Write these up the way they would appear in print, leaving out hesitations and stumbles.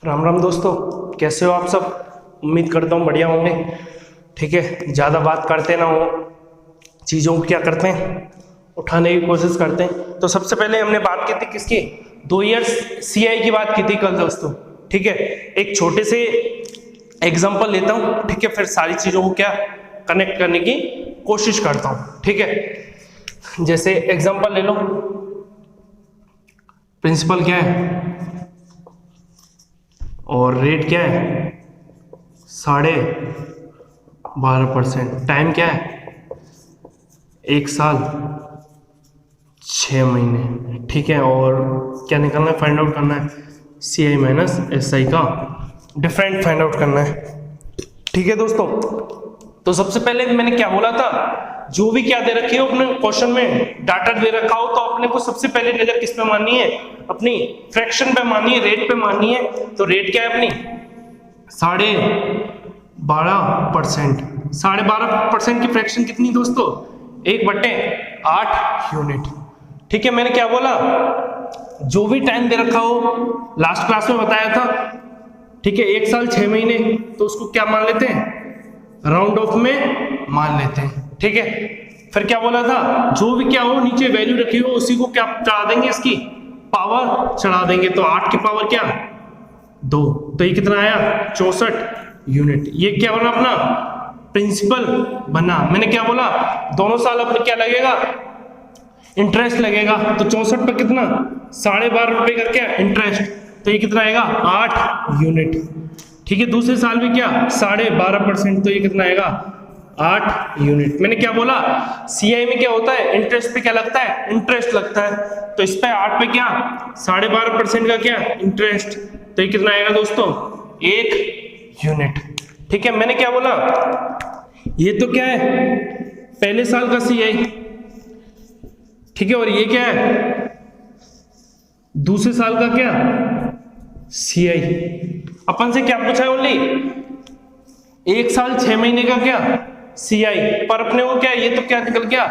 राम राम दोस्तों, कैसे हो आप सब। उम्मीद करता हूँ बढ़िया होंगे। ठीक है, ज़्यादा बात करते ना हो, चीज़ों को क्या करते हैं उठाने की कोशिश करते हैं। तो सबसे पहले हमने बात की थी किसकी, 2 ईयर्स सीआई की बात की थी कल दोस्तों। ठीक है, एक छोटे से एग्जांपल लेता हूँ, ठीक है, फिर सारी चीज़ों को क्या कनेक्ट करने की कोशिश करता हूँ। ठीक है, जैसे एग्जांपल ले लो, प्रिंसिपल क्या है और रेट क्या है 12.5%। टाइम क्या है 1 साल 6 महीने। ठीक है, और क्या निकालना है, फाइंड आउट करना है सी आई माइनस एस आई का डिफरेंट फाइंड आउट करना है। ठीक है दोस्तों, तो सबसे पहले मैंने क्या बोला था, जो भी क्या दे रखी हो अपने क्वेश्चन में डाटा दे रखा हो तो अपने को सबसे पहले नजर किस पे माननी है, अपनी फ्रैक्शन पे माननी है, रेट पे माननी है। तो रेट क्या है अपनी 12.5%। 12.5% की फ्रैक्शन कितनी दोस्तों, 1/8 यूनिट। ठीक है, मैंने क्या बोला, जो भी टाइम दे रखा हो लास्ट क्लास में बताया था। ठीक है, 1 साल 6 महीने, तो उसको क्या मान लेते हैं, राउंड ऑफ में मान लेते हैं। ठीक है, फिर क्या बोला था, जो भी क्या हो नीचे वैल्यू रखी हो उसी को क्या चढ़ा देंगे, इसकी पावर चढ़ा देंगे। तो 8 की पावर क्या 2, तो ये कितना आया 64 यूनिट। ये क्या बना अपना प्रिंसिपल बना। मैंने क्या बोला, दोनों साल अपने क्या लगेगा, इंटरेस्ट लगेगा। तो 64 पर कितना 12.5 रुपए का क्या इंटरेस्ट, तो ये कितना आएगा 8 यूनिट। ठीक है, दूसरे साल भी क्या 12.5%, तो ये कितना आएगा 8 यूनिट। मैंने क्या बोला, सीआई में क्या होता है, इंटरेस्ट पे क्या लगता है, इंटरेस्ट लगता है। तो इस पे 8 पे क्या 12.5% का क्या इंटरेस्ट, तो ये कितना आएगा दोस्तों 1 यूनिट। ठीक है, मैंने क्या बोला, ये तो क्या है पहले साल का सीआई। ठीक है, और ये क्या है दूसरे साल का क्या सीआई। अपन से क्या पूछा है, ओनली 1 साल 6 महीने का क्या सीआई, पर अपने को क्या ये तो क्या निकल गया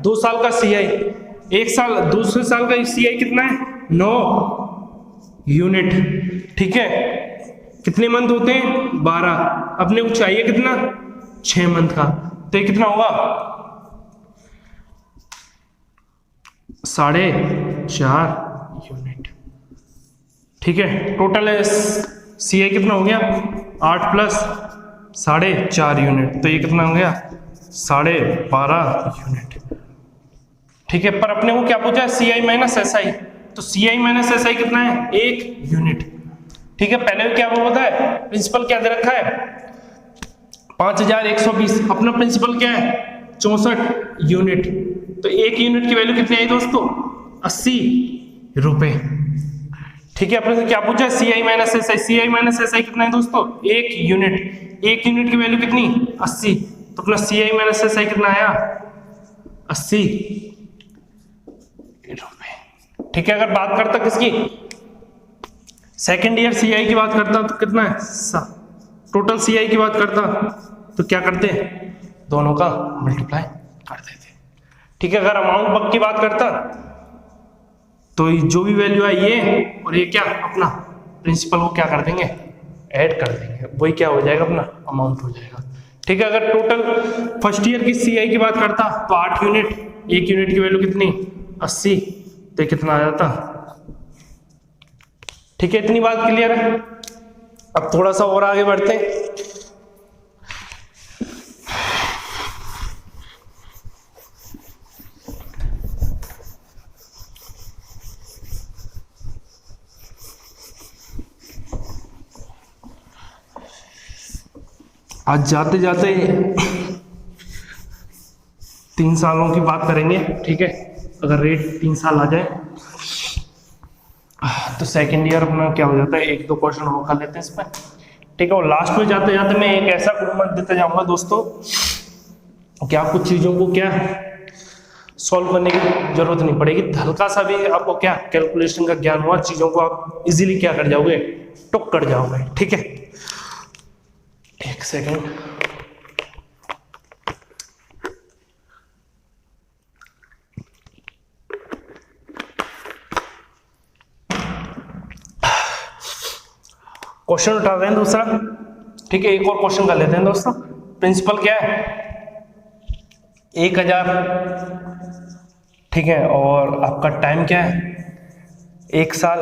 2 साल का सीआई। 1 साल दूसरे साल का सीआई कितना है 9 यूनिट। ठीक है, कितने मंथ होते हैं 12, अपने को चाहिए कितना 6 मंथ का, तो ये कितना होगा 4.5 यूनिट। ठीक है, टोटल सीआई कितना हो गया 8 प्लस 4.5 यूनिट, तो ये कितना हो गया 12.5 यूनिट। ठीक है, पर अपने को क्या पूछा है सीआई माइनस एसआई, तो सीआई माइनस एसआई कितना है 1 यूनिट। ठीक है, पहले क्या वो पता है प्रिंसिपल क्या दे रखा है 5120, अपना प्रिंसिपल क्या है 64 यूनिट। तो 1 यूनिट की वैल्यू कितनी आई दोस्तों 80 रुपए। ठीक है, अपने से क्या पूछा है CI minus SI, CI minus SI कितना है दोस्तों 1 यूनिट। 1 यूनिट की वैल्यू कितनी 80, तो अपना सीआई माइनस एसआई कितना आया 80 रुपए। ठीक है, अगर बात करता किसकी सेकेंड ईयर सीआई की बात करता तो कितना है टोटल सीआई की बात करता तो क्या करते दोनों का मल्टीप्लाई कर देते। ठीक है, अगर अमाउंट बक की बात करता तो जो भी वैल्यू है ये और ये क्या अपना प्रिंसिपल को क्या कर देंगे ऐड कर देंगे, वही क्या हो जाएगा अपना अमाउंट हो जाएगा। ठीक है, अगर टोटल फर्स्ट ईयर की सीआई की बात करता तो 8 यूनिट, 1 यूनिट की वैल्यू कितनी 80, तो कितना आ जाता। ठीक है, इतनी बात क्लियर है। अब थोड़ा सा और आगे बढ़ते हैं। आज जाते जाते 3 सालों की बात करेंगे। ठीक है, अगर रेट 3 साल आ जाए तो सेकेंड ईयर अपना क्या हो जाता है, 1-2 क्वेश्चन और कर लेते हैं इसमें। ठीक है, और लास्ट में जाते जाते मैं एक ऐसा गुणमत देता जाऊंगा दोस्तों कि आपको चीजों को क्या सॉल्व करने की जरूरत नहीं पड़ेगी, हल्का सा भी आपको क्या कैलकुलेशन का ज्ञान हुआ, चीजों को आप इजीली क्या कर जाओगे टुक कर जाओगे। ठीक है, एक सेकेंड, क्वेश्चन उठा रहे हैं दूसरा, ठीक है। एक और क्वेश्चन कर लेते हैं दोस्तों। प्रिंसिपल क्या है, 1000, ठीक है, और आपका टाइम क्या है, 1 साल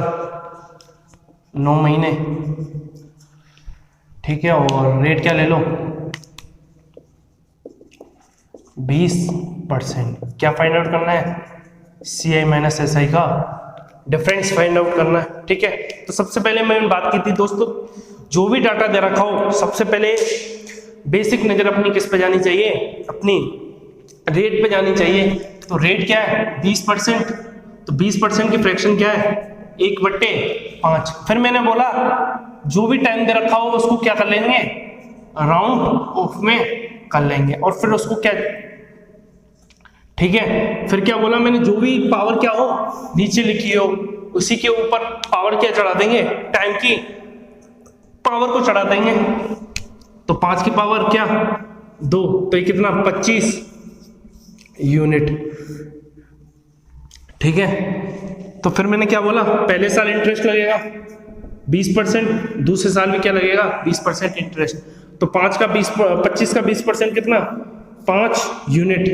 9 महीने, ठीक है, और रेट क्या ले लो, 20%। क्या फाइंड आउट करना है, CI माइनस SI का डिफरेंस फाइंड आउट करना है, ठीक है। तो सबसे पहले मैंने बात की थी दोस्तों, जो भी डाटा दे रखा हो सबसे पहले बेसिक नजर अपनी किस पे जानी चाहिए, अपनी रेट पे जानी चाहिए। तो रेट क्या है, 20%, तो 20% की फ्रैक्शन क्या है, 1/5। फिर मैंने बोला जो भी टाइम दे रखा हो उसको क्या कर लेंगे, राउंड ऑफ में कर लेंगे, और फिर उसको क्या, ठीक है। फिर क्या बोला मैंने, जो भी पावर क्या हो नीचे लिखी हो उसी के ऊपर पावर क्या चढ़ा देंगे, टाइम की पावर को चढ़ा देंगे। तो 5 की पावर क्या 2, तो ये कितना 25 यूनिट, ठीक है। तो फिर मैंने क्या बोला, पहले साल इंटरेस्ट लगेगा 20%, दूसरे साल भी क्या लगेगा 20% इंटरेस्ट। तो 25 का 20% कितना 5 यूनिट,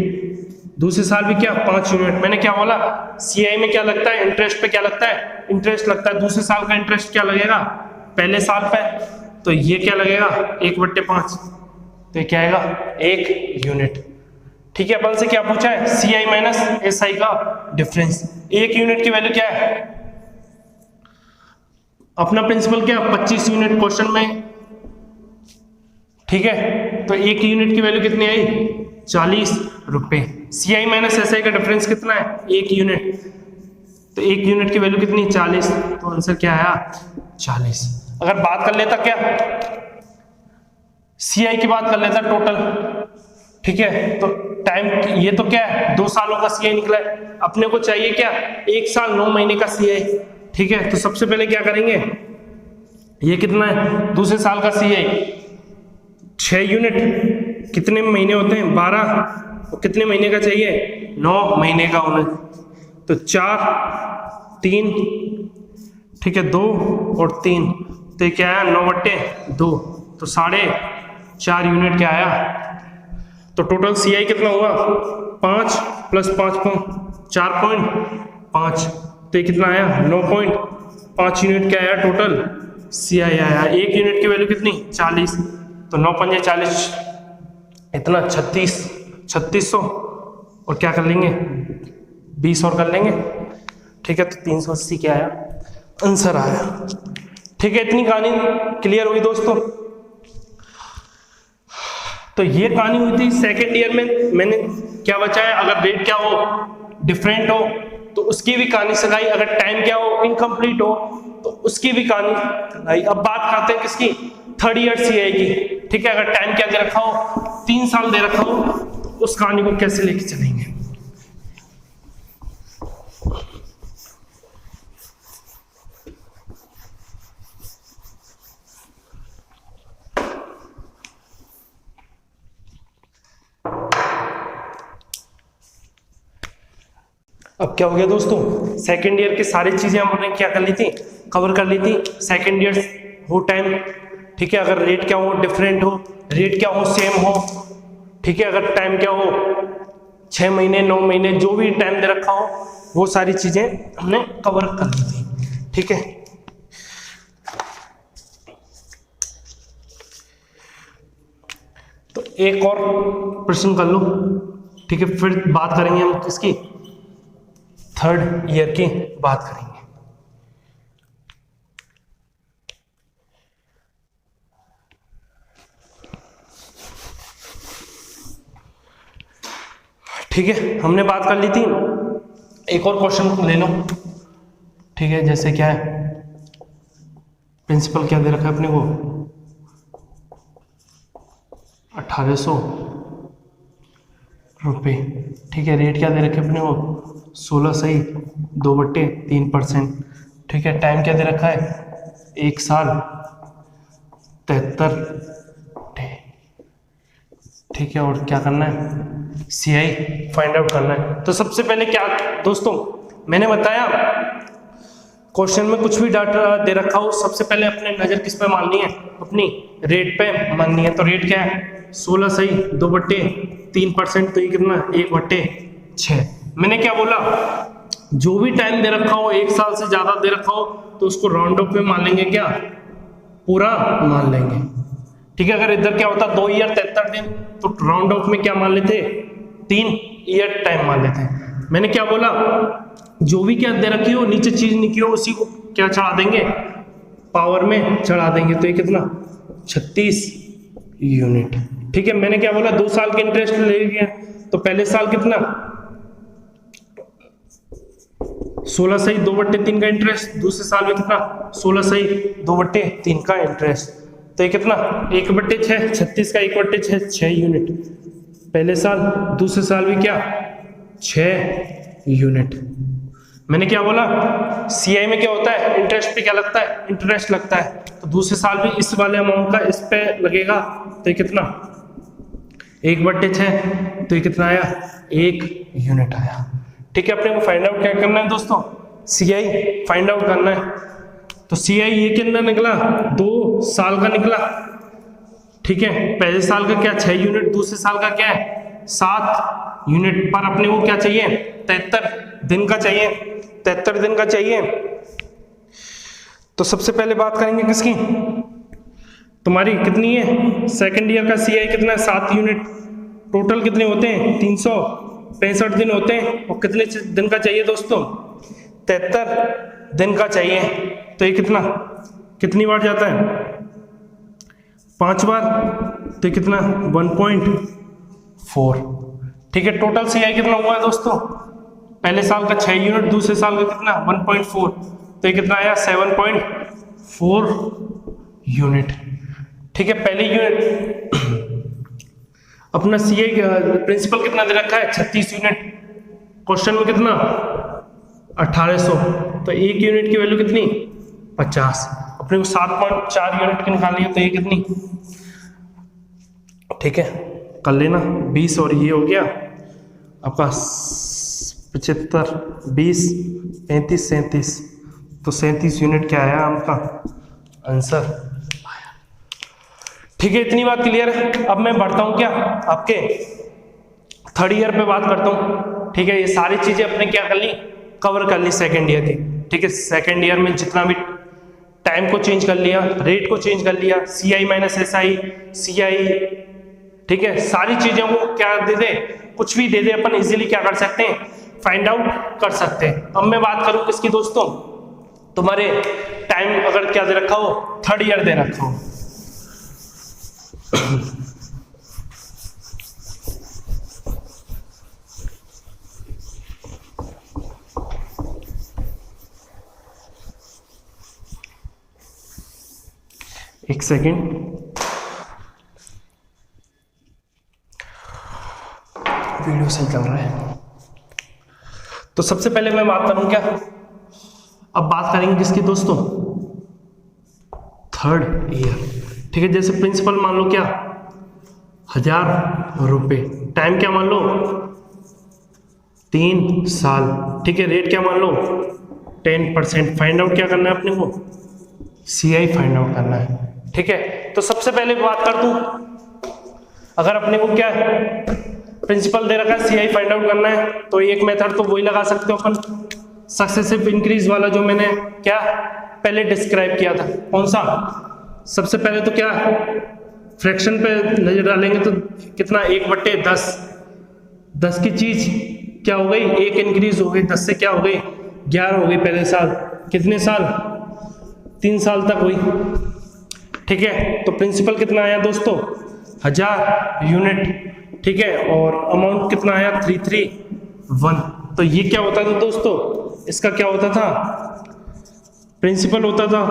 दूसरे साल भी क्या 5 यूनिट। मैंने क्या बोला, CI में क्या लगता है, इंटरेस्ट पे क्या लगता है, इंटरेस्ट लगता है। दूसरे साल का इंटरेस्ट क्या लगेगा पहले साल पे, तो ये क्या लगेगा 1/5, तो ये क्या आएगा 1 यूनिट, ठीक है। अपन से क्या पूछा है, CI माइनस SI का डिफरेंस। 1 यूनिट की वैल्यू क्या है, अपना प्रिंसिपल क्या 25 यूनिट क्वेश्चन में, ठीक है। तो 1 यूनिट की वैल्यू कितनी आई 40 रुपए। CI माइनस SI का डिफरेंस कितना है 1 यूनिट, तो 1 यूनिट की वैल्यू कितनी 40, तो आंसर क्या आया 40। अगर बात कर लेता क्या CI की बात कर लेता टोटल, ठीक है, तो टाइम ये तो क्या है 2 सालों का CI निकला है, अपने को चाहिए क्या 1 साल 9 महीने का CI, ठीक है। तो सबसे पहले क्या करेंगे, ये कितना है दूसरे साल का CI 6 यूनिट, कितने महीने होते हैं 12, और कितने महीने का चाहिए 9 महीने का होना, तो 4 3, ठीक है, 2 और 3, तो क्या आया 9/2, तो 4.5 यूनिट क्या आया। तो टोटल CI कितना हुआ 5 + 5 4.5, तो ये कितना आया 9.5 यूनिट क्या आया टोटल CI आया। 1 यूनिट की वैल्यू कितनी 40, तो 9 × 5 = 40, इतना 3600, और क्या कर लेंगे 20 और कर लेंगे, ठीक है। तो 380 क्या आया आंसर आया, ठीक है। इतनी कहानी क्लियर हुई दोस्तों। तो ये कहानी हुई थी सेकेंड ईयर में। मैंने क्या बचाया, अगर रेट क्या हो डिफरेंट हो तो उसकी भी कहानी सुनाई, अगर टाइम क्या हो इनकम्प्लीट हो तो उसकी भी कहानी सुनाई। अब बात करते हैं किसकी, 3rd ईयर CI की, ठीक है। अगर टाइम क्या दे रखा हो 3 साल दे रखा हो तो उस कहानी को कैसे लेके चलेंगे। अब क्या हो गया दोस्तों, सेकेंड ईयर की सारी चीजें हमने क्या कर ली थी, कवर कर ली थी। सेकेंड ईयर हो टाइम, ठीक है, अगर रेट क्या हो डिफरेंट हो, रेट क्या हो सेम हो, ठीक है, अगर टाइम क्या हो 6 महीने 9 महीने, जो भी टाइम दे रखा हो वो सारी चीजें हमने कवर कर ली थी, ठीक है। तो एक और प्रश्न कर लो, ठीक है, फिर बात करेंगे हम किसकी, 3rd ईयर की बात करेंगे। ठीक है, हमने बात कर ली थी। एक और क्वेश्चन ले लो, ठीक है। जैसे क्या है, प्रिंसिपल क्या दे रखा है अपने को 1800 रुपये, ठीक है। रेट क्या दे रखे अपने को 16 सही 2/3%, ठीक है। टाइम क्या दे रखा है 1 साल 73 डे, ठीक है। और क्या करना है CI फाइंड आउट करना है। तो सबसे पहले क्या दोस्तों मैंने बताया क्वेश्चन में कुछ भी डाटा दे रखा हो, सबसे पहले अपने नजर किस पे माननी है, अपनी रेट पे माननी है। तो रेट क्या है, 16 सही 2/3%, तो ये कितना 1/6। मैंने क्या बोला, जो भी टाइम दे रखा हो, 1 साल से ज्यादा दे रखा हो, तो उसको राउंड ऑफ में मान लेंगे, क्या पूरा मान लेंगे। ठीक है, अगर इधर क्या होता 2 ईयर 73 दिन, तो राउंड ऑफ में क्या मान लेते, 3 ईयर टाइम मान लेते। मैंने क्या बोला, जो भी क्या दे रखी हो, नीचे चीज निकली हो, उसी को क्या चढ़ा देंगे, पावर में चढ़ा देंगे। तो ये कितना 36 यूनिट। ठीक है, मैंने क्या बोला 2 साल के इंटरेस्ट ले लिया, तो पहले साल कितना 16 सही 2/3 का इंटरेस्ट, दूसरे साल में कितना 16 सही 2/3 का इंटरेस्ट। तो ये कितना 1/6, 36 का 1/6 6 यूनिट पहले साल, दूसरे साल भी क्या 6 यूनिट। मैंने क्या बोला, सीआई में क्या होता है, इंटरेस्ट पे क्या लगता है, इंटरेस्ट लगता है। तो दूसरे साल भी इस वाले अमाउंट का इस पे लगेगा। तो ये कितना 1/6, तो ये कितना आया 1 यूनिट आया। ठीक है, अपने को फाइंड आउट क्या करना है दोस्तों, सीआई फाइंड आउट करना है। तो सीआई ये कितना निकला, 2 साल का निकला। ठीक है, पहले साल का क्या 6 यूनिट, दूसरे साल का क्या है 7 यूनिट। पर अपने को क्या चाहिए 73 दिन का चाहिए, 73 दिन का चाहिए। तो सबसे पहले बात करेंगे किसकी, तुम्हारी कितनी है सेकंड ईयर का सीआई कितना है 7 यूनिट। टोटल कितने होते हैं 365 दिन होते हैं, और कितने दिन का चाहिए दोस्तों 73 दिन का चाहिए। तो ये कितनी बार जाता है 5 बार, तो कितना 1.4। ठीक है, टोटल सीआई कितना हुआ है दोस्तों, पहले साल का 6 यूनिट, दूसरे साल का कितना 1.4, तो ये कितना आया 7.4 यूनिट। ठीक है, पहले यूनिट अपना सीआई प्रिंसिपल कितना दे रखा है 36 यूनिट, क्वेश्चन में कितना 1800, तो 1 यूनिट की वैल्यू कितनी 50। अपने को 7.4 यूनिट की निकालनी है, तो ये कितनी, ठीक है कर लेना 20, और ये हो गया आपका 75 20 35 37, तो 37 यूनिट क्या आया आपका आंसर। ठीक है, इतनी बात क्लियर है। अब मैं बढ़ता हूं क्या आपके 3rd ईयर पे बात करता हूं। ठीक है, ये सारी चीजें अपने क्या कर ली, कवर कर ली 2nd ईयर की। ठीक है, 2nd ईयर में जितना भी टाइम को चेंज कर लिया, रेट को चेंज कर लिया, सीआई माइनस एसआई, सीआई, ठीक है, सारी चीजों को क्या दे दे, कुछ भी दे दे, अपन इजीली क्या कर सकते हैं फाइंड आउट कर सकते हैं। अब मैं बात करूं किसकी दोस्तों, तुम्हारे टाइम अगर क्या दे रखा हो 3rd ईयर दे रखा हो। एक सेकेंड, वीडियो सही चल रहा है। तो सबसे पहले मैं बात करूं क्या, अब बात करेंगे किसकी दोस्तों 3rd ईयर। ठीक है, जैसे प्रिंसिपल मान लो क्या 1000 रुपये, टाइम क्या मान लो 3 साल। ठीक है, रेट क्या मान लो 10%। फाइंड आउट क्या करना है अपने को, सीआई फाइंड आउट करना है। ठीक है, तो सबसे पहले बात कर दूं, अगर अपने को क्या प्रिंसिपल दे रखा है सीआई फाइंड आउट करना है, तो एक मेथड तो वही लगा सकते हो अपन, सक्सेसिव इंक्रीज वाला, जो मैंने क्या पहले डिस्क्राइब किया था। कौन सा, सबसे पहले तो क्या फ्रैक्शन पे नजर डालेंगे, तो कितना 1/10, 10 की चीज क्या हो गई 1 इंक्रीज हो गई, 10 से क्या हो गई 11 हो गई पहले साल। कितने साल 3 साल तक हुई। ठीक है, तो प्रिंसिपल कितना आया दोस्तों 1000 यूनिट। ठीक है, और अमाउंट कितना आया 331। तो ये क्या होता था दोस्तों, इसका क्या होता था प्रिंसिपल होता था,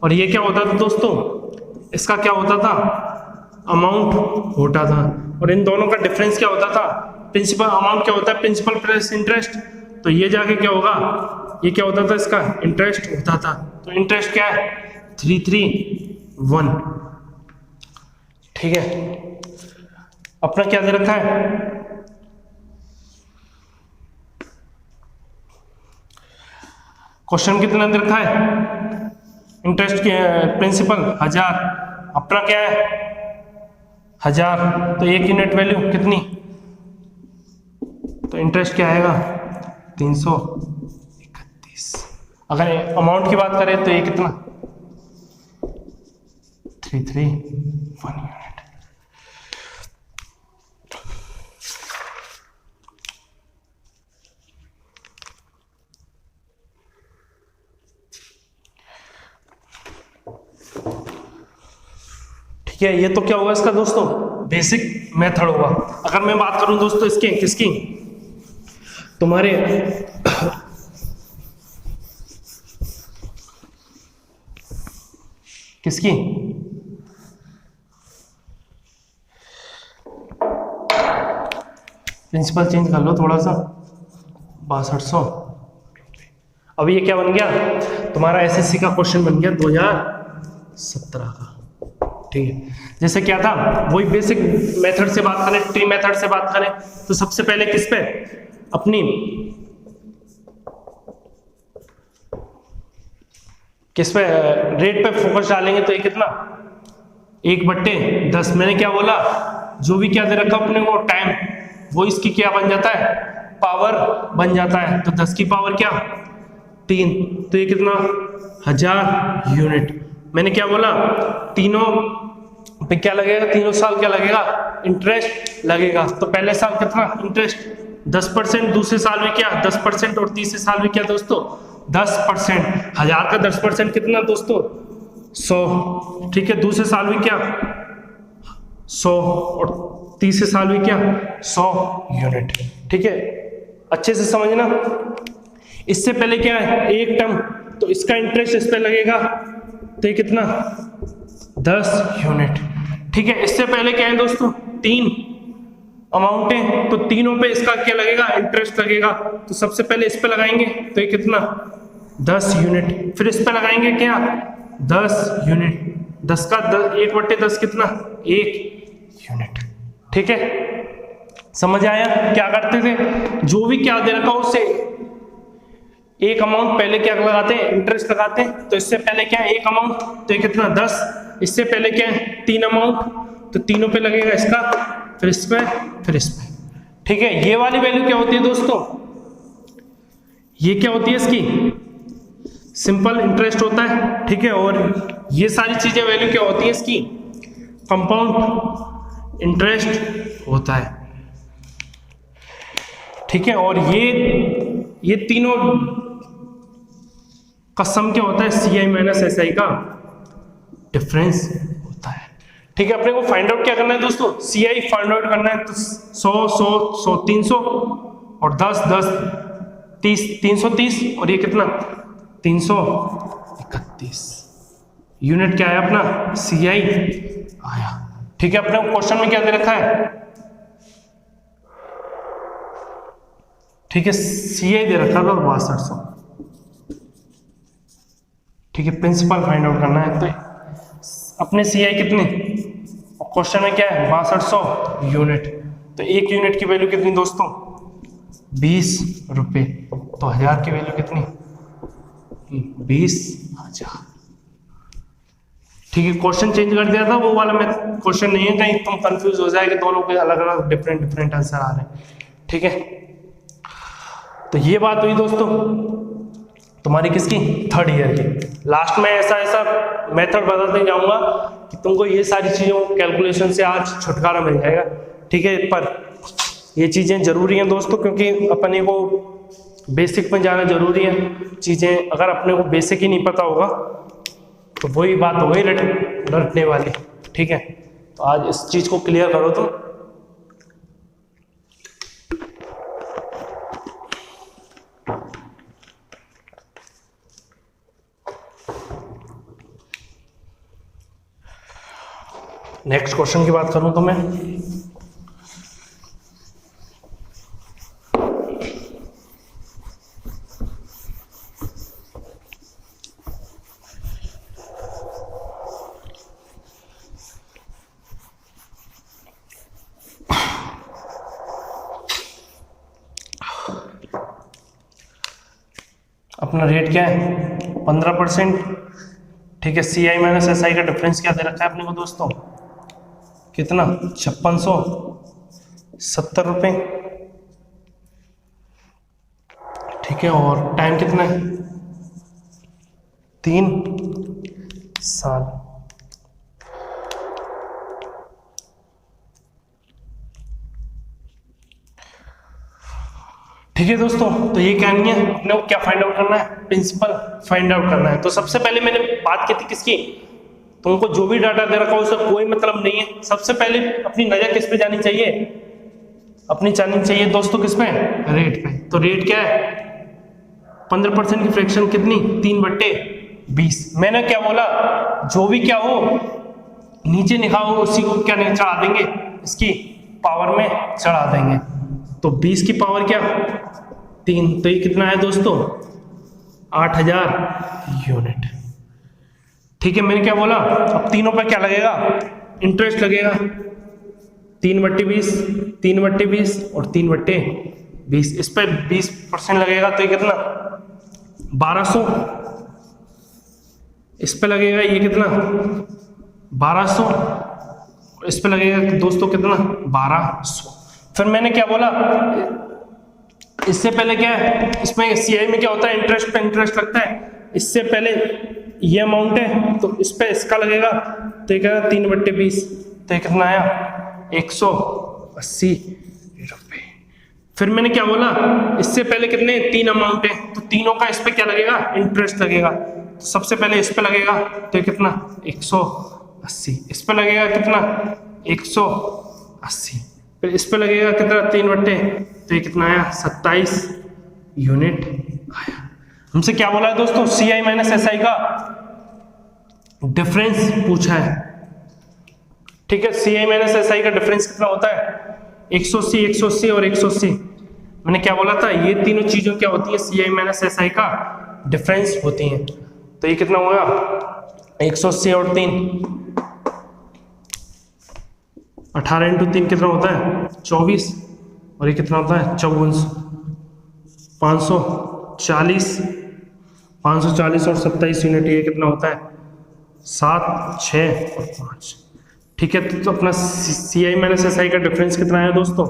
और ये क्या होता था दोस्तों, इसका क्या होता था अमाउंट होता था। और इन दोनों का डिफरेंस क्या होता था, प्रिंसिपल अमाउंट क्या होता है प्रिंसिपल प्लस इंटरेस्ट, तो ये जाके क्या होगा, ये क्या होता था इसका इंटरेस्ट होता था। तो इंटरेस्ट क्या है 331। ठीक है, अपना क्या दे रखा है क्वेश्चन कितना दे रखा है, इंटरेस्ट के प्रिंसिपल 1000, अपना क्या है 1000, तो 1 यूनिट वैल्यू कितनी, तो इंटरेस्ट क्या आएगा 331। अगर अमाउंट की बात करें तो ये कितना 331 यूनिट। ठीक है, ये तो क्या होगा इसका दोस्तों, बेसिक मेथड होगा। अगर मैं बात करूं दोस्तों इसके किसकी, तुम्हारे किसकी, प्रिंसिपल चेंज कर लो थोड़ा सा, 6200। अब ये क्या बन गया तुम्हारा, एसएससी का क्वेश्चन बन गया 2017 का। ठीक है, जैसे क्या था, वही बेसिक मेथड से बात करें, ट्री मेथड से बात करें, तो सबसे पहले किस पे, अपनी किस पे रेट पे फोकस डालेंगे। तो ये कितना 1/10, मैंने क्या बोला, जो भी क्या दे रखा अपने को टाइम, वो इसकी क्या बन जाता है, पावर बन जाता है। तो 10 की पावर क्या 3, तो ये कितना 1000 यूनिट। मैंने क्या बोला, तीनों पे क्या लगेगा, तीनों साल क्या लगेगा, इंटरेस्ट लगेगा। तो पहले साल कितना इंटरेस्ट 10%, दूसरे साल में क्या 10%, और तीसरे साल में क्या दोस्तों 10%। 1000 का 10% कितना दोस्तों 100। ठीक है, दूसरे साल में क्या 100, और तीसरे साल में क्या 100 यूनिट। ठीक है, अच्छे से समझना। इससे पहले क्या है, 1 टर्म, तो इसका इंटरेस्ट इस पे लगेगा, तो ये कितना 10 यूनिट। ठीक है, इससे पहले क्या है दोस्तों, 3 अमाउंट है, तो तीनों पे इसका क्या लगेगा, इंटरेस्ट लगेगा। तो सबसे पहले इस पे लगाएंगे, तो ये कितना 10 यूनिट, फिर इस पे लगाएंगे क्या 10 यूनिट, 10 का 1/10 कितना 1 यूनिट। ठीक है, समझ आया। क्या करते थे, जो भी क्या दे रखा हो उससे एक अमाउंट पहले क्या लगाते हैं, इंटरेस्ट लगाते हैं। तो इससे पहले क्या है 1 अमाउंट, तो ये कितना 10, इससे पहले क्या है 3 अमाउंट, तो तीनों पे लगेगा इसका, फिर इस पे, फिर इस पे। ठीक है, ये वाली वैल्यू क्या होती है दोस्तों, ये क्या होती है इसकी सिंपल इंटरेस्ट होता है। ठीक है, और ये सारी चीजें वैल्यू क्या होती है इसकी, कंपाउंड इंटरेस्ट होता है। ठीक है, और ये तीनों का सम क्या होता है, CI माइनस SI का डिफरेंस होता है। ठीक है, अपने को फाइंड आउट क्या करना है दोस्तों, CI फाइंड आउट करना है। तो 100 100 100 300, और 10 10 30 330, और ये कितना 331 यूनिट क्या है अपना CI आया। ठीक है, अपने क्वेश्चन में क्या दे रखा है, ठीक है CI दे रखा था 6200। ठीक है, प्रिंसिपल फाइंड आउट करना है, तो अपने CI कितने, और क्वेश्चन में क्या है 6200 यूनिट। तो 1 यूनिट की वैल्यू कितनी दोस्तों 20 रुपये, तो 1000 की वैल्यू कितनी 20,000। ठीक है, क्वेश्चन चेंज कर दिया था, वो वाला मैं क्वेश्चन नहीं है, कहीं तुम कंफ्यूज हो जाए कि दोनों के अलग अलग डिफरेंट आंसर आ रहे हैं। ठीक है, तो ये बात हुई दोस्तों तुम्हारी किसकी 3rd ईयर की। लास्ट में ऐसा मेथड बताते जाऊंगा कि तुमको ये सारी चीजों कैलकुलेशन से आज छुटकारा मिल जाएगा। ठीक है, पर ये चीजें जरूरी हैं दोस्तों, क्योंकि अपने को बेसिक में जाना जरूरी है। चीजें अगर अपने को बेसिक ही नहीं पता होगा तो वही बात हो गई रटने वाली। ठीक है, तो आज इस चीज को क्लियर करो तुम। नेक्स्ट क्वेश्चन की बात करूं तो मैं अपना रेट क्या है 15%। ठीक है, CI माइनस SI का डिफरेंस क्या दे रखा है अपने को दोस्तों, कितना 5670 रुपये। ठीक है, और टाइम कितना है 3 साल। ठीक है दोस्तों, तो ये क्या नहीं है, अपने को क्या फाइंड आउट करना है, प्रिंसिपल फाइंड आउट करना है। तो सबसे पहले मैंने बात की थी किसकी, तुमको जो भी डाटा दे रखा हो उसका कोई मतलब नहीं है। सबसे पहले अपनी नजर किस पे जानी चाहिए, अपनी जानी चाहिए दोस्तों किस पे, रेट पे। तो रेट क्या है 15% की फ्रैक्शन कितनी 3/20। मैंने क्या बोला, जो भी क्या हो नीचे लिखा हो उसी को क्या नहीं चढ़ा देंगे, इसकी पावर में चढ़ा देंगे। तो 20 की पावर क्या 3, तो ये कितना है दोस्तों 8000 यूनिट। ठीक है, मैंने क्या बोला, अब तीनों पर क्या लगेगा, इंटरेस्ट लगेगा 3/20, 3/20 और 3/20। इस पर 20% लगेगा तो ये कितना 1200। इस पे लगेगा ये कितना 1200, इस पे लगेगा दोस्तों कितना 1200। फिर मैंने क्या बोला, इससे पहले क्या है, इसमें CI में क्या होता है, इंटरेस्ट पे इंटरेस्ट लगता है। इससे पहले ये अमाउंट है तो इस पे इसका लगेगा, तो ये क्या 3/20, तो ये कितना आया 180 रुपये। फिर मैंने क्या बोला, इससे पहले कितने 3 अमाउंट है, तो तीनों का इस पे क्या लगेगा, इंटरेस्ट लगेगा। तो सबसे पहले इस पे लगेगा, तो ये कितना 180। इस पे लगेगा कितना 180। फिर इस पे लगेगा कितना 3/, तो ये कितना आया 27 यूनिट आया। हमसे क्या बोला है दोस्तों, CI माइनस SI का डिफरेंस पूछा है। ठीक है, CI माइनस SI का डिफरेंस कितना होता है 180, 180 और 180। मैंने क्या बोला था, ये तीनों चीजों क्या होती है, CI माइनस SI का डिफरेंस होती हैं। तो ये कितना होगा 180 और 3, 18 × 3 कितना होता है 24, और ये कितना होता है 54, 540 और 27 यूनिट, ये कितना होता है 7, 6 और 5। ठीक है, तो अपना CI माइनस SI का डिफरेंस कितना है दोस्तों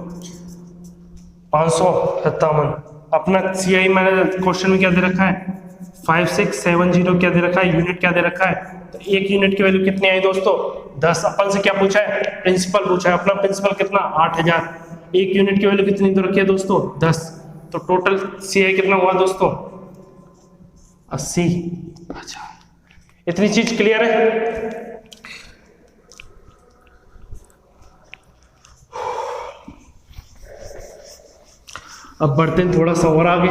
557। अपना CI माइनस क्वेश्चन में क्या दे रखा है 5670 क्या दे रखा है, यूनिट क्या दे रखा है। तो एक यूनिट की वैल्यू कितनी आई दोस्तों 10। अपन से क्या पूछा है, प्रिंसिपल पूछा है। अपना प्रिंसिपल कितना 8000। एक यूनिट की वैल्यू कितनी दे रखी है दोस्तों 10। तो टोटल CI कितना हुआ दोस्तों 80,000। इतनी चीज क्लियर है। अब बढ़ते हैं थोड़ा सा और आगे।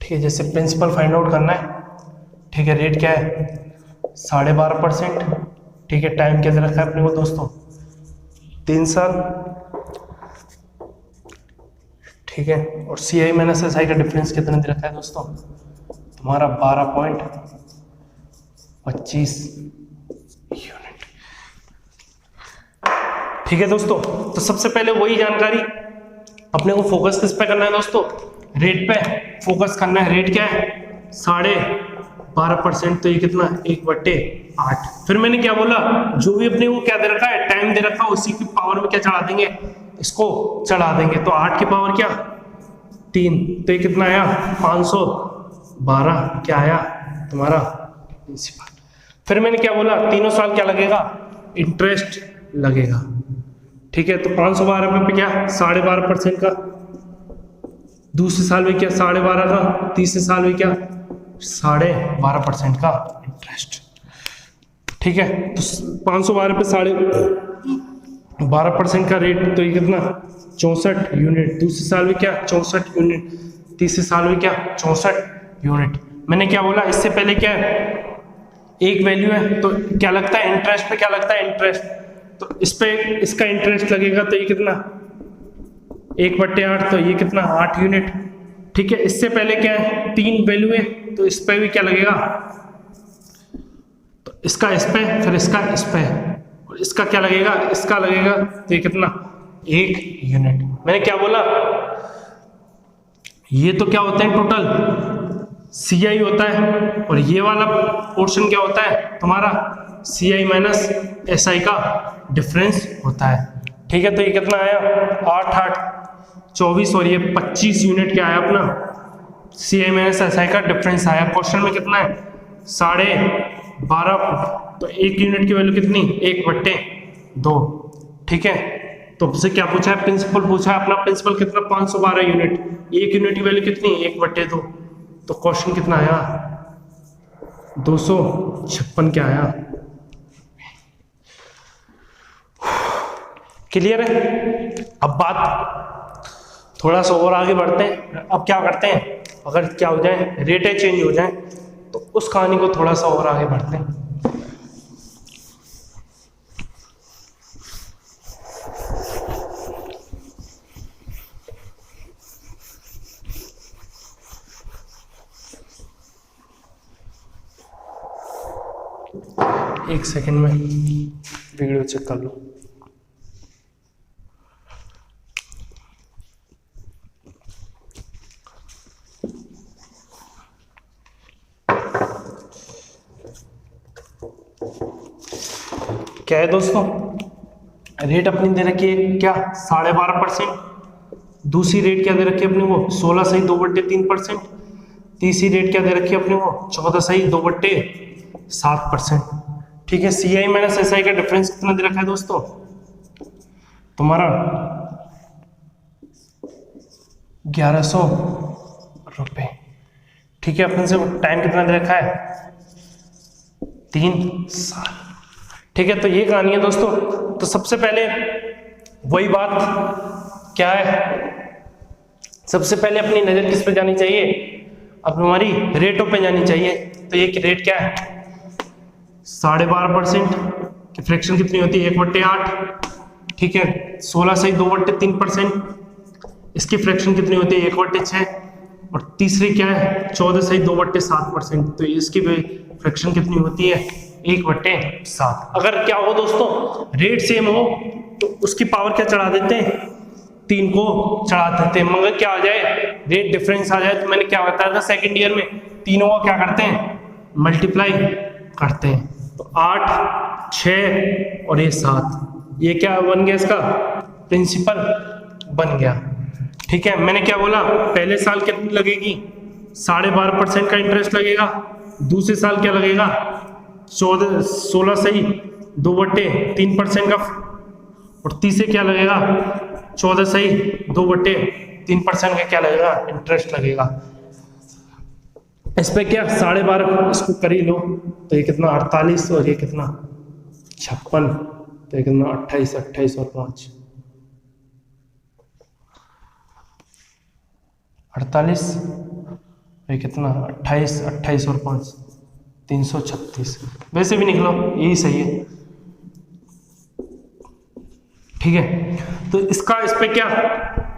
ठीक है, जैसे प्रिंसिपल फाइंड आउट करना है। ठीक है, रेट क्या है 12.5%। ठीक है, टाइम क्या दे रखा है अपने को दोस्तों 3 साल। ठीक है, और CI माइनस SI का डिफरेंस कितना दे रखा है दोस्तों तुम्हारा 12.25 यूनिट। ठीक है दोस्तों, तो सबसे पहले वही जानकारी अपने को फोकस किस पे करना है दोस्तों, रेट पे फोकस करना है। रेट क्या है 12.5%, तो ये कितना 1/8। फिर मैंने क्या बोला, जो भी अपने को क्या दे रखा है टाइम दे रखा है उसी की पावर में क्या चढ़ा देंगे, इसको चढ़ा देंगे। तो 8 की पावर क्या 3, तो ये कितना आया 512 क्या आया तुम्हारा प्रिंसिपल। फिर मैंने क्या बोला, तीनों साल क्या लगेगा इंटरेस्ट लगेगा। ठीक है, तो 512 रुपये पे क्या 12.5% का, दूसरे साल में क्या 12.5 का, तीसरे साल में क्या 12.5% का इंटरेस्ट। ठीक है, तो 512 पे 12% का रेट, तो ये कितना 64 यूनिट। दूसरे साल में क्या 64 यूनिट, तीसरे साल में क्या 64 यूनिट। मैंने क्या बोला, इससे पहले क्या है, एक वैल्यू है, तो क्या लगता है इंटरेस्ट पे, क्या लगता है इंटरेस्ट, तो इस पे इसका इंटरेस्ट लगेगा, तो ये कितना 1/8, तो ये कितना 8 यूनिट। ठीक है, इससे पहले क्या है 3 वैल्यू है, तो इस पे भी क्या लगेगा, तो इसका इस पे, फिर इसका इस पे, और इसका क्या लगेगा, इसका लगेगा, तो ये कितना 1 यूनिट। मैंने क्या बोला, ये तो क्या होता है टोटल CI होता है, और ये वाला पोर्शन क्या होता है तुम्हारा CI माइनस SI का डिफरेंस होता है। ठीक है, तो ये कितना आया 8 8 24, और ये 25 यूनिट क्या आया अपना CI माइनस SI का डिफरेंस आया। क्वेश्चन में कितना है 12.5, तो 1 यूनिट की वैल्यू कितनी 1/2। ठीक है, तो आपसे क्या पूछा है, प्रिंसिपल पूछा है, अपना प्रिंसिपल कितना 512 यूनिट, 1 यूनिट की वैल्यू कितनी 1/2, तो क्वेश्चन कितना आया 256 क्या आया। क्लियर है। अब बात थोड़ा सा और आगे बढ़ते हैं। अब क्या करते हैं, अगर क्या हो जाए रेटें चेंज हो जाए, तो उस कहानी को थोड़ा सा और आगे बढ़ते हैं। एक सेकंड में वीडियो चेक कर लो। क्या है दोस्तों, रेट अपनी दे रखी है क्या 12.5%, दूसरी रेट क्या दे रखी है अपनी वो 16.2/3%, तीसरी रेट क्या दे रखी है अपनी वो 14.2/7%। ठीक है, CI माइनस SI का डिफरेंस कितना दे रखा है दोस्तों तुम्हारा 1100 रुपये। ठीक है, अपन से टाइम कितना दे रखा है 3 साल। ठीक है, तो ये कहानी है दोस्तों। तो सबसे पहले वही बात क्या है, सबसे पहले अपनी नजर किस पे जानी चाहिए, अब हमारी रेटों पे जानी चाहिए। तो ये रेट क्या है 12.5% की फ्रैक्शन कितनी होती है 1/8। ठीक है, 16.2/3%, इसकी फ्रैक्शन कितनी होती है 1/6, और तीसरी क्या है 14.2/7%, तो इसकी फ्रैक्शन कितनी होती है 1/7। अगर क्या हो दोस्तों रेट सेम हो तो उसकी पावर क्या चढ़ा देते हैं 3 को चढ़ा देते हैं, मगर क्या आ जाए रेट डिफरेंस आ जाए, तो मैंने क्या बताया था सेकंड ईयर में तीनों का क्या करते हैं मल्टीप्लाई करते हैं। तो 8 6 और ये 7, ये क्या बन गया इसका प्रिंसिपल बन गया। ठीक है, मैंने क्या बोला पहले साल कितनी लगेगी 12.5% का इंटरेस्ट लगेगा, दूसरे साल क्या लगेगा 16.2/3% का, और तीसरे क्या लगेगा 14.2/3% का क्या लगेगा इंटरेस्ट लगेगा। इस पे क्या 12.5 इसको कर ही लो, तो ये कितना 48, और ये कितना 56, तो ये कितना 28 28 और 5 48, ये कितना 28 28 और 5 336, वैसे भी निकलो यही सही है। ठीक है, तो इसका इस पे क्या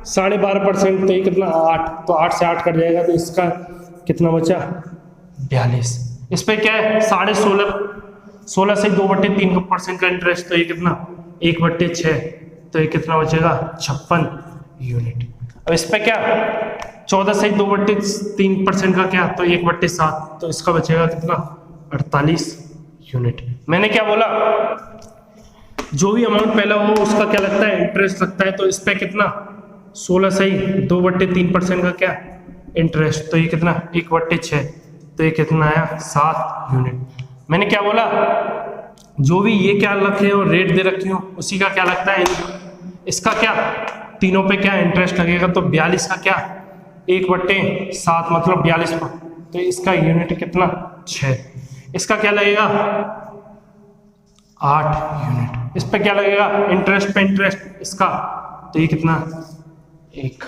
12.5%, तो ये कितना 8, तो 8 से 8 कट जाएगा, तो इसका कितना बचा 42। इस पे क्या है 16.2/3% का इंटरेस्ट, तो ये कितना 1/6, तो ये कितना बचेगा 56 यूनिट। अब इस पे क्या 14.2/3% का क्या, तो 1/7, तो इसका बचेगा कितना 48 यूनिट। मैंने क्या बोला जो भी अमाउंट पहला हो उसका क्या लगता है इंटरेस्ट लगता है, तो इस पे कितना 16.2/3% का क्या इंटरेस्ट, तो ये कितना 1/6, तो ये कितना आया 7 यूनिट। मैंने क्या बोला जो भी ये क्या रखे हो रेट दे रखी हो उसी का क्या लगता है, इसका क्या तीनों पे क्या इंटरेस्ट लगेगा, तो 42 का क्या 1/7 मतलब 42 पर, तो इसका यूनिट कितना 6, इसका क्या लगेगा 8 यूनिट। इस पे क्या लगेगा, इंटरेस्ट पे इंटरेस्ट इसका, तो ये कितना, 1।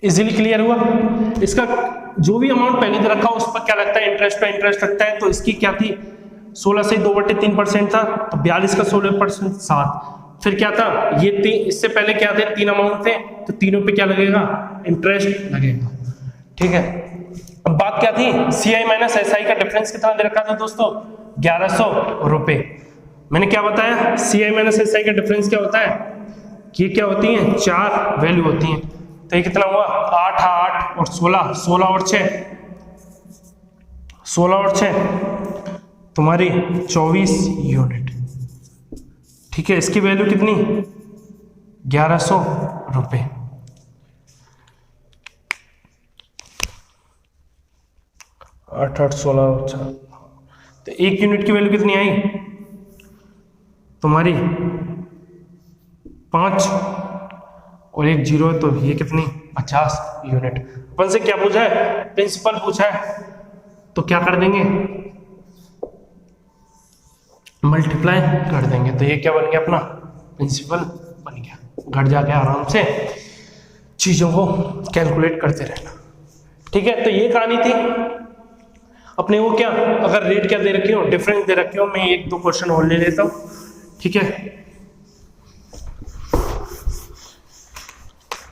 इजीली क्लियर हुआ। इसका जो भी अमाउंट पहले से रखा उस पर क्या लगता है, इंटरेस्ट पे इंटरेस्ट लगता है। तो इसकी क्या थी, 16 से 2/3% था, तो 42 का 16% 7। फिर क्या था, ये इससे पहले क्या थे, 3 अमाउंट थे, तो तीनों पे क्या लगेगा, इंटरेस्ट लगेगा। ठीक है, अब बात क्या थी, CI माइनस SI का डिफरेंस कितना दे रखा था दोस्तों, 1100 रुपए। मैंने क्या बताया, CI माइनस SI का डिफरेंस क्या होता है, ये क्या होती है, 4 वैल्यू होती हैं। तो ये कितना हुआ, 8 8 और 16, 16 और 6, 16 और 6 तुम्हारी 24 यूनिट। ठीक है, इसकी वैल्यू कितनी, 1100 रुपए। आठ 8 16, तो 1 यूनिट की वैल्यू कितनी आई तुम्हारी, 5 और 1 0 है, तो ये कितनी, 50 यूनिट। अपन से क्या पूछा है, प्रिंसिपल पूछा है, तो क्या कर देंगे, मल्टीप्लाई कर देंगे। तो ये क्या बन गया, अपना प्रिंसिपल बन गया। घर जाके आराम से चीजों को कैलकुलेट करते रहना। ठीक है, तो ये कहानी थी अपने को। क्या अगर रेट क्या दे रखी हो, डिफरेंस दे रखी हो, मैं 1-2 क्वेश्चन और ले लेता हूं। ठीक है,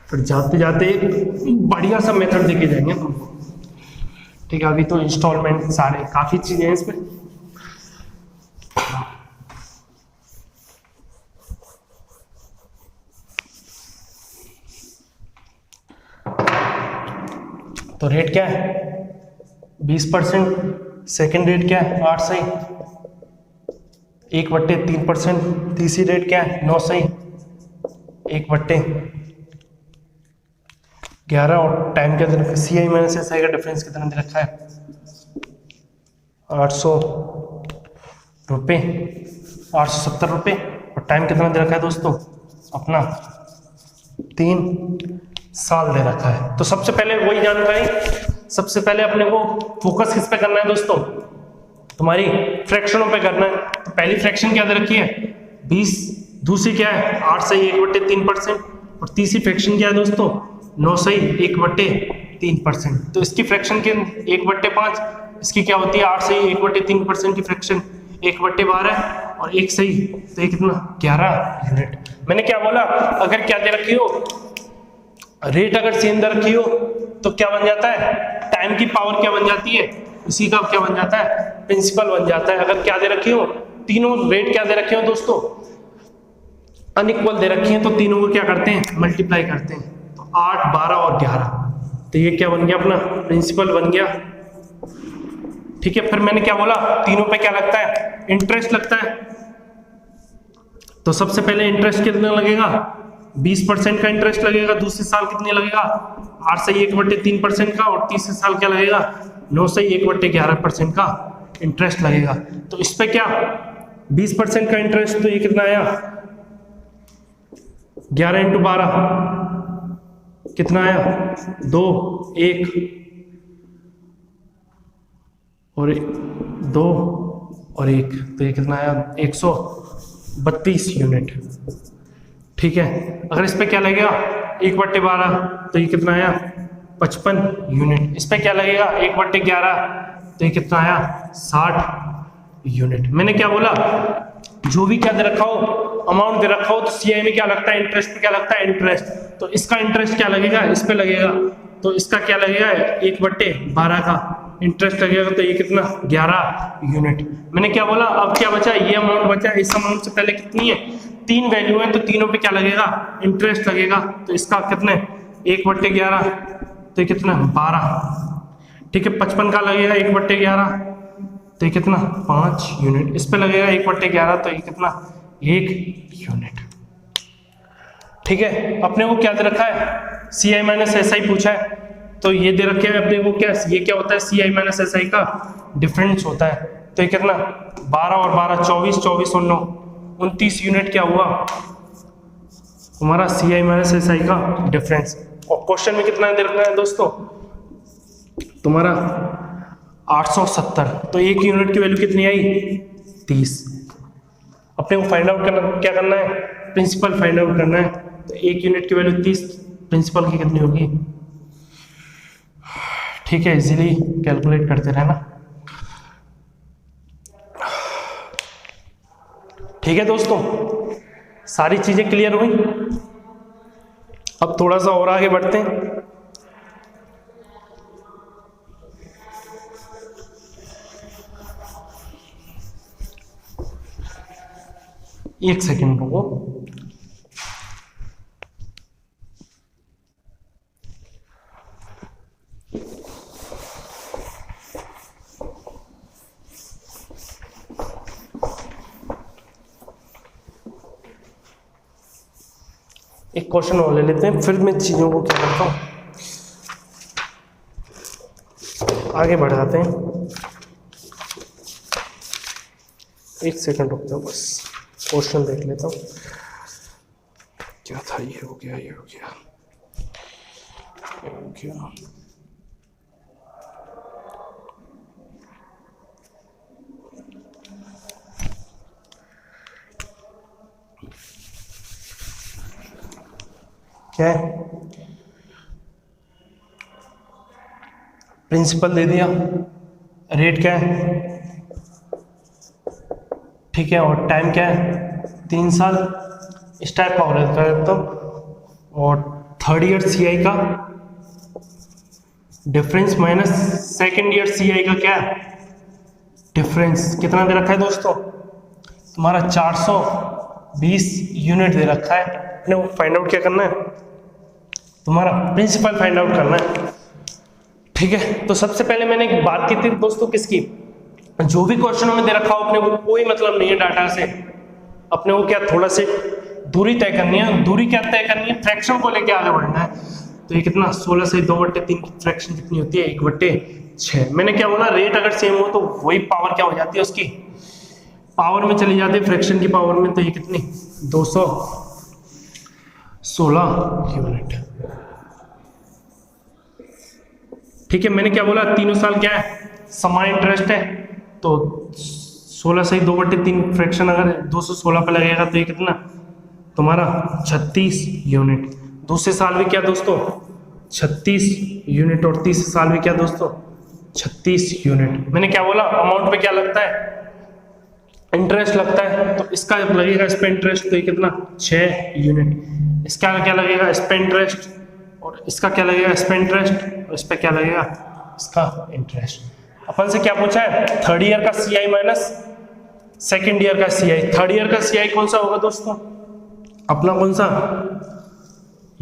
फिर जाते जाते बढ़िया सा मेथड देके जाएंगे तुमको। ठीक है, अभी तो इंस्टॉलमेंट सारे काफी चीजें हैं इसमें। तो रेट क्या है, 20%। सेकेंड रेट क्या है, 8 सही। 1/3%। तीसरी रेट क्या है, 9 सही। 1/11। और टाइम क्या दे रखा है, CI माइनस SI का डिफरेंस कितना दे रखा है, 800 रुपये, 870 रुपये। और टाइम कितना दे रखा है दोस्तों, अपना 3 साल दे रखा है। तो सबसे पहले वही जानकारी, सबसे पहले अपने को फोकस किस पे करना है दोस्तों, तुम्हारी फ्रैक्शनों पे करना है। तो पहली फ्रैक्शन क्या दे रखी है, 20। दूसरी क्या है, 8 सही 1/3%। और तीसरी फ्रैक्शन क्या है दोस्तों, 9 सही 1/3%। तो इसकी फ्रैक्शन के 1/5, इसकी क्या होती है, 8 सही 1/3% की फ्रैक्शन 1/12 और 1 सही, तो ये कितना, 11 यूनिट। मैंने क्या बोला, अगर क्या दे रखी हो, रेट अगर सेम दे रखी हो, तो क्या बन जाता है, टाइम की पावर क्या बन जाती है, इसी का क्या बन जाता है, प्रिंसिपल बन जाता है। अगर क्या दे रखी हो, तीनों रेट क्या दे रखे हो दोस्तों, अनइक्वल दे रखी हैं, तो तीनों को क्या करते हैं, मल्टीप्लाई करते हैं। तो 8 12 और 11, तो ये क्या बन गया, अपना प्रिंसिपल बन गया। ठीक है, फिर मैंने क्या बोला, तीनों पे क्या लगता है, इंटरेस्ट लगता है। तो सबसे पहले इंटरेस्ट कितना लगेगा, 20% का इंटरेस्ट लगेगा। दूसरे साल कितने लगेगा, 8 से 1/3% का। और तीसरे साल क्या लगेगा, 9 से 1/11% का इंटरेस्ट लगेगा। तो इस पे क्या, 20% का इंटरेस्ट, तो ये कितना आया, 11 × 12 कितना आया, 2 1 और 2 और 1, तो ये कितना आया, 132 यूनिट। ठीक है, अगर इस पे क्या लगेगा, 1/12, तो ये कितना आया, 55 यूनिट। इस पे क्या लगेगा, 1/11, तो ये कितना आया, 60 यूनिट। मैंने क्या बोला, जो भी क्या दे रखा हो, अमाउंट दे रखा हो, तो CI में क्या लगता है, इंटरेस्ट पे क्या लगता है, इंटरेस्ट। तो इसका इंटरेस्ट क्या लगेगा, इस पे लगेगा। तो इसका क्या लगेगा, 1/12 का इंटरेस्ट लगेगा। तो ये कितना, 11 यूनिट। मैंने क्या बोला, अब क्या बचा, ये अमाउंट बचा। इस अमाउंट से पहले कितनी है, 3 वैल्यू है, तो तीनों पे क्या लगेगा, इंटरेस्ट लगेगा। तो इसका कितने, 1/11, तो ये कितना, 12। ठीक है, 55 का लगेगा 1/11, तो ये कितना, 5 यूनिट। इस पे लगेगा 1/11, तो ये कितना, 1 यूनिट। ठीक है, अपने को क्या दे रखा है, CI माइनस SI पूछा है, तो ये दे रखे हैं अपने को क्या, ये क्या होता है, CI माइनस SI का डिफरेंस होता है। तो ये कितना, 12 और 12 24, 24 और 9 29 यूनिट क्या हुआ हमारा, CI माइनस SI का डिफरेंस। और क्वेश्चन में कितना दे रखा है दोस्तों, तुम्हारा 870। तो 1 यूनिट की वैल्यू कितनी आई, 30। अपने को फाइंड आउट करना, क्या करना है, प्रिंसिपल फाइंड आउट करना है। तो 1 यूनिट की वैल्यू 30, प्रिंसिपल की कितनी होगी? ठीक है, इजीली कैलकुलेट करते रहना। ठीक है दोस्तों, सारी चीजें क्लियर हुई। अब थोड़ा सा और आगे बढ़ते हैं। एक सेकेंड रुको। एक क्वेश्चन और ले लेते हैं, फिर मैं चीजों को क्या करता हूं, आगे बढ़ जाते हैं। एक सेकंड रुक जाओ, बस क्वेश्चन देख लेता हूँ। क्या था? ये हो गया, ये हो गया, ये हो गया। क्या है? प्रिंसिपल दे दिया, रेट क्या है, ठीक है, और टाइम क्या है, 3 साल, इस टाइप का हो रहता है तो। और 3rd ईयर सीआई का difference minus 2nd year CI का क्या है, डिफरेंस। कितना दे रखा है दोस्तों? तुम्हारा 420 यूनिट दे रखा है। अपने वो फाइंड आउट क्या करना है, तुम्हारा प्रिंसिपल फाइंड आउट करना है। ठीक है, तो सबसे पहले मैंने एक बात की थी दोस्तों, किसकी, जो भी क्वेश्चनों में दे रखा हो अपने को कोई मतलब नहीं है डाटा से, अपने को क्या थोड़ा से दूरी तय करनी है। दूरी क्या तय करनी है, फ्रैक्शन को लेके आगे बढ़ना है। तो ये कितना, 16 से 2/3 की फ्रैक्शन कितनी होती है, 1/6। मैंने क्या बोला, रेट अगर सेम हो तो वही पावर क्या हो जाती है, उसकी पावर में चली जाती है, फ्रैक्शन की पावर में। तो ये कितनी, 216 यूनिट। ठीक है, मैंने क्या बोला, तीनों साल क्या है, समान इंटरेस्ट है। तो 16 से 2/3 फ्रैक्शन अगर 216 पे लगेगा तो ये कितना तुम्हारा 36 यूनिट। दूसरे साल भी क्या दोस्तों, 36 यूनिट, और तीसरे साल भी क्या दोस्तों, 36 यूनिट। मैंने क्या बोला, अमाउंट पे क्या लगता है, इंटरेस्ट लगता है। तो इसका लगेगा इस पे इंटरेस्ट, तो ये कितना, 6 यूनिट। इसका क्या लगेगा, इस पे इंटरेस्ट, और इसका क्या लगेगा, इस पे इंटरेस्ट, और इस पे क्या लगेगा, इसका इंटरेस्ट। अपन से क्या पूछा है, 3rd ईयर का सीआई माइनस 2nd ईयर का सीआई। 3rd ईयर का सीआई कौन सा होगा दोस्तों, अपना कौन सा,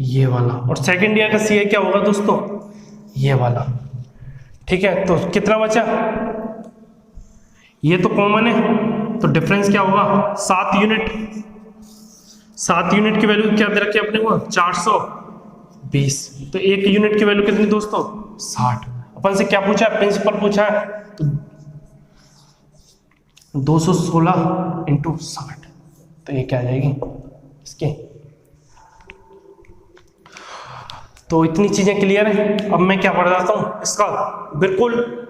ये वाला। और 2nd ईयर का सीआई क्या होगा दोस्तों, ये वाला। ठीक है, तो कितना बचा, ये तो कॉमन है, तो डिफरेंस क्या होगा, 7 यूनिट। 7 यूनिट की वैल्यू क्या दे रखी है अपने को, 420। तो 1 यूनिट की वैल्यू कितनी दोस्तों, 60। अपन से क्या पूछा है, प्रिंसिपल पूछा है, तो 216 × 60, तो ये क्या आ जाएगी इसके। तो इतनी चीजें क्लियर है। अब मैं क्या पढ़ जाता हूं, इसका बिल्कुल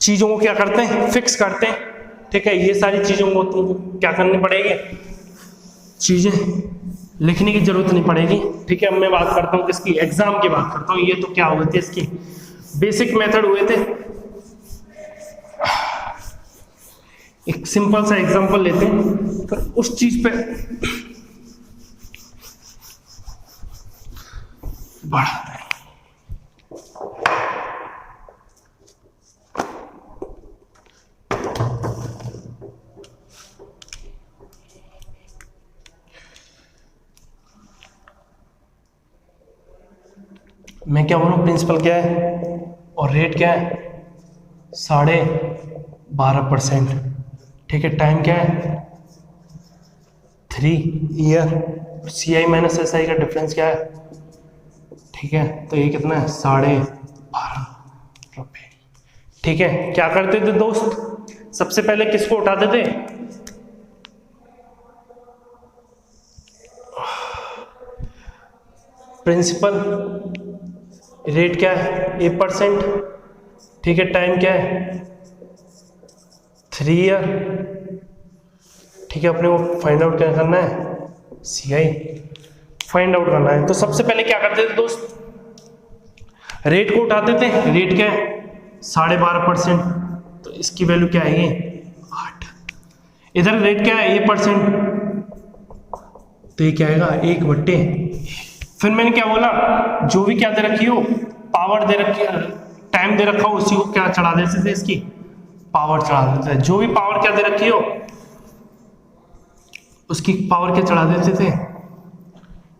चीजों को क्या करते हैं, फिक्स करते हैं। ठीक है, ये सारी चीजों को तुमको क्या करनी पड़ेगी, चीजें लिखने की जरूरत नहीं पड़ेगी। ठीक है, अब मैं बात करता हूँ किसकी, एग्जाम की बात करता हूँ। ये तो क्या हुए थे, इसकी बेसिक मेथड हुए थे। एक सिंपल सा एग्जांपल लेते हैं, फिर उस चीज पे बढ़ाते हैं। मैं क्या बोलूं, प्रिंसिपल क्या है और रेट क्या है, 12.5%। ठीक है, टाइम क्या है, 3 ईयर। सीआई माइनस एसआई का डिफरेंस क्या है, ठीक है, तो ये कितना है, 12.5 रुपये। ठीक है, क्या करते थे दोस्त, सबसे पहले किसको उठाते थे, प्रिंसिपल। रेट क्या है, 8%। ठीक है, टाइम क्या है, 3 ईयर। ठीक है, अपने को फाइंड आउट क्या करना है, सी आई फाइंड आउट करना है। तो सबसे पहले क्या करते थे दोस्त, रेट को उठाते थे। रेट क्या है 12.5%, तो इसकी वैल्यू क्या आएगी 8। इधर रेट क्या है 1%, तो ये क्या आएगा 1/। फिर मैंने क्या बोला, जो भी क्या दे रखी हो, पावर दे रखी है, टाइम दे रखा हो, उसी को क्या चढ़ा देते थे, इसकी पावर चढ़ा देते थे। जो भी पावर क्या दे रखी हो उसकी पावर क्या चढ़ा देते थे।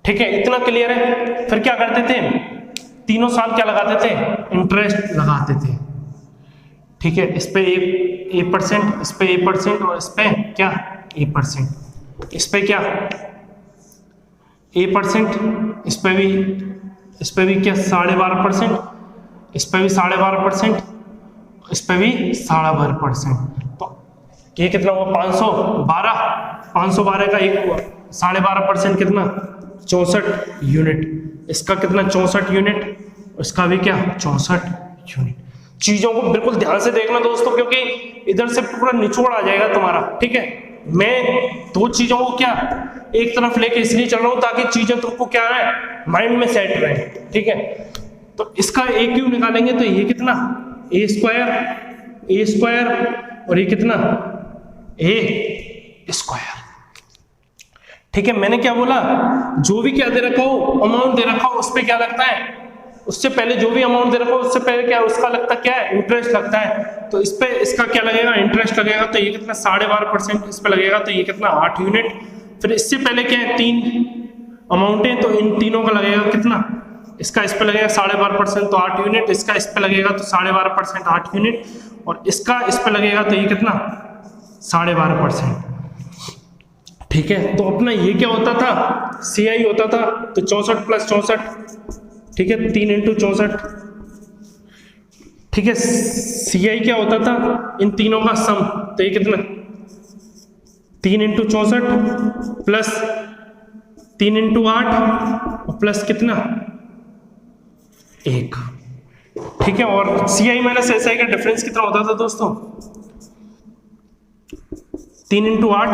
ठीक है, इतना क्लियर है। फिर क्या करते थे, तीनों साल क्या लगाते थे, इंटरेस्ट लगाते थे। ठीक है, इस पे 1%, इस पे 1% और इस पे क्या 1%, इस पे क्या 1%, इस पे भी क्या 12.5%, इस पे भी 12.5%, इस पे भी 12.5%। तो ये कितना हुआ 512, 512 का एक हुआ 12.5% कितना 64 यूनिट, इसका कितना 64 यूनिट, इसका भी क्या 64 यूनिट। चीजों को बिल्कुल ध्यान से देखना दोस्तों, क्योंकि इधर से पूरा निचोड़ आ जाएगा तुम्हारा। ठीक है, मैं दो चीजों को क्या एक तरफ लेके इसलिए चल रहा हूं ताकि चीजें तुमको क्या है माइंड में सेट रहे। ठीक है, तो इसका ए क्यू निकालेंगे तो ये कितना ए स्क्वायर और ये कितना ए स्क्वायर। ठीक है, मैंने क्या बोला, जो भी क्या दे रखा हो, अमाउंट दे रखा हो, उस पे क्या लगता है, उससे पहले जो भी अमाउंट दे रखा हो उससे पहले क्या उसका लगता क्या है, इंटरेस्ट लगता है। तो इस पे इसका क्या लगेगा, इंटरेस्ट लगेगा। तो ये कितना 12.5% इस पे लगेगा, तो ये कितना 8 यूनिट। फिर इससे पहले क्या है 3 अमाउंट है, तो इन तीनों का लगेगा कितना, इसका इस पे लगेगा 12.5% तो 8 यूनिट, इसका इस पे लगेगा तो 12.5% 8 यूनिट, और इसका इस पे लगेगा तो ये कितना 12.5%। ठीक है, तो अपना ये क्या होता था, सी आई होता था, तो 64 + 64। ठीक है, 3 × 64। ठीक है, सी आई क्या होता था, इन तीनों का सम, तो ये कितना 3 × 64 प्लस 3 × 8 और प्लस कितना 1। ठीक है, और सी आई माइनस एस आई का डिफरेंस कितना होता था दोस्तों, 3 × 8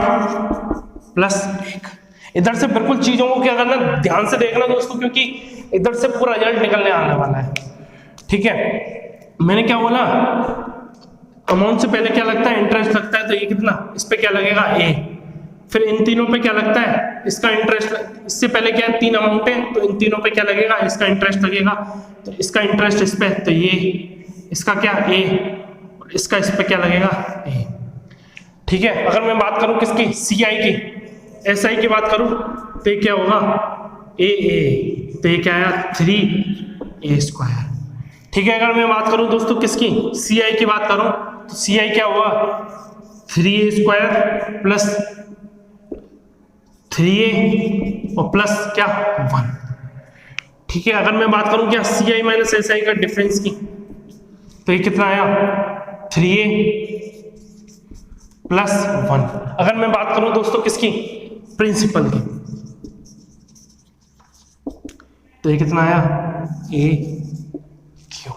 प्लस 1। इधर से बिल्कुल चीजों को क्या करना, ध्यान से देखना दोस्तों, क्योंकि इधर से पूरा रिजल्ट निकलने आने वाला है। ठीक है, मैंने क्या बोला, अमाउंट से पहले क्या लगता है, इंटरेस्ट लगता है, तो ये कितना, इस पे क्या लगेगा ए। फिर इन तीनों पे क्या लगता है, इसका इंटरेस्ट, इससे पहले क्या है 3 अमाउंट है, तो इन तीनों पे क्या लगेगा, इसका इंटरेस्ट लगेगा। तो इसका इंटरेस्ट इस पे, तो ये इसका क्या ए, और इसका इस पे क्या लगेगा ए। ठीक है, अगर मैं बात करूं किसकी, सी आई की, एस आई की बात करूं तो ये क्या होगा ए, तो ये क्या आया 3a²। ठीक है, अगर मैं बात करूं दोस्तों किसकी, सी आई की बात करूं तो सी आई क्या हुआ 3a² प्लस 3a और प्लस क्या 1। ठीक है, अगर मैं बात करूं क्या सी आई माइनस एस आई का डिफरेंस की, तो ये कितना आया 3a प्लस 1। अगर मैं बात करूं दोस्तों किसकी, प्रिंसिपल की, तो ये कितना आया ए क्यू।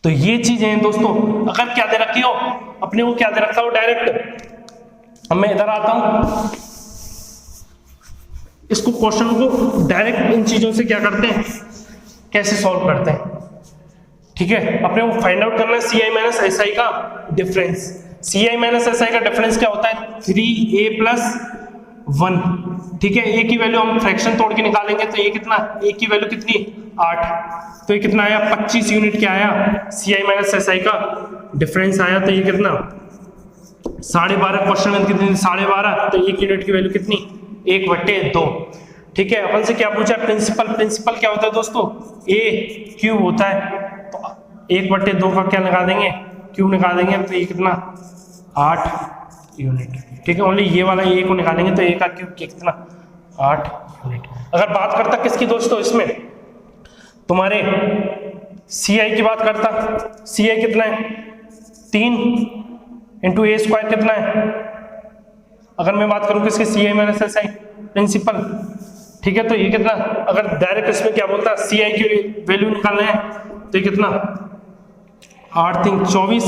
तो ये चीजें हैं दोस्तों, अगर क्या दे रखी हो, अपने को क्या दे रखा हो डायरेक्ट। अब मैं इधर आता हूं, इसको क्वेश्चन को डायरेक्ट इन चीजों से क्या करते हैं, कैसे सॉल्व करते हैं। ठीक है, अपने को फाइंड आउट करना है सी आई माइनस एस आई का difference. C I minus S I का डिफरेंस क्या होता है 3a + 1। ठीक है, ए की वैल्यू हम फ्रैक्शन तोड़ के निकालेंगे, तो ये कितना, ए की वैल्यू कितनी 8, तो ये कितना आया 25 यूनिट क्या आया, सी आई माइनस एस आई का डिफरेंस आया। तो ये कितना 12.5, क्वेश्चन में कितनी 12.5, तो 1 यूनिट की वैल्यू कितनी 1/2। ठीक है, अपन से क्या पूछा, प्रिंसिपल। प्रिंसिपल क्या होता है दोस्तों, ए क्यूब होता है, तो 1/2 का क्या लगा देंगे, क्यूब निकाल देंगे, तो ये कितना 8 यूनिट। ठीक है, ओनली ये वाला ए को निकालेंगे, तो ए का क्यूब कितना 8 यूनिट। अगर बात करता किसकी दोस्तों, इसमें तुम्हारे सी आई की बात करता, सी आई कितना है 3 × a² कितना है। अगर मैं बात करूं किसकी, सी I minus S I principal. ठीक है, तो ये कितना, अगर डायरेक्ट इसमें क्या बोलता, सी आई की वैल्यू निकालना है, तो ये कितना 8 × 3 = 24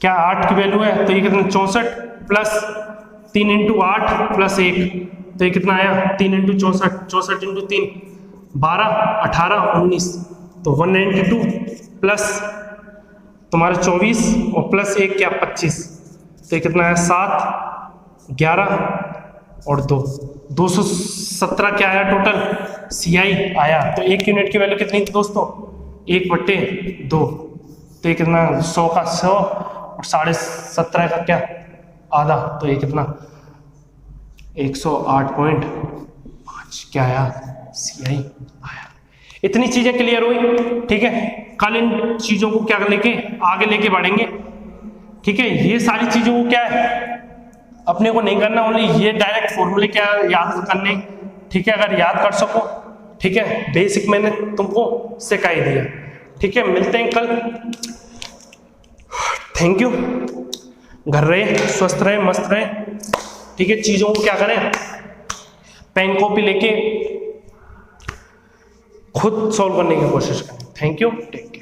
क्या 8 की वैल्यू है, तो ये कितना 64 प्लस 3 इंटू 8 प्लस 1, तो ये कितना आया 3 इंटू 64, 64 इंटू 3 12, 18, 19, तो 192 प्लस तुम्हारा 24 और प्लस 1 क्या 25, तो ये कितना आया 7, 11 और 2, 217 क्या आया टोटल CI आया। तो 1 यूनिट की वैल्यू कितनी थी दोस्तों 1/2, तो ये कितना 100 का 100 और 17.5 का क्या आधा, तो ये कितना 108.5 क्या आया CI आया। इतनी चीजें क्लियर हुई, ठीक है। कल इन चीजों को क्या लेके आगे लेके बढ़ेंगे, ठीक है। ये सारी चीजों को क्या है अपने को नहीं करना, ओनली ये डायरेक्ट फॉर्मूले क्या याद करने, ठीक है। अगर याद कर सको, ठीक है, बेसिक मैंने तुमको सिखा ही दिया, ठीक है। मिलते हैं कल, थैंक यू। घर रहे, स्वस्थ रहे, मस्त रहे, ठीक है। चीजों को क्या करें, पेन कॉपी लेके खुद सॉल्व करने की कोशिश करें। Thank you, take care.